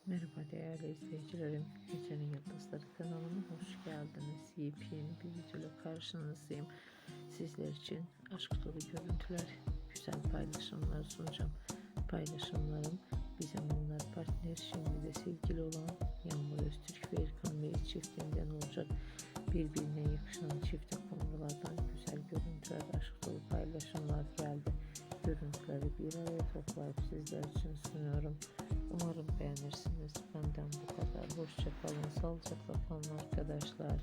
Merhaba değerli izleyicilerim. Gecenin Yıldızları kanalıma hoş geldiniz. Yepyeni bir videoyla karşınızdayım. Sizler için aşk dolu görüntüler, güzel paylaşımlar sunacağım. Paylaşımlarım Bir Zamanlar Partner, şimdi de sevgili olan Yağmur Öztürk ve Erkan Bey çiftinden olacak. Birbirine yakışan çifte konulardan güzel görüntüler, aşk dolu paylaşımlar geldi. Görüntüleri bir araya toplayıp sizler için sunuyorum. Umarım beğenirsiniz. Benden bu kadar. Hoşça kalın. Sağlıcakla kalın arkadaşlar.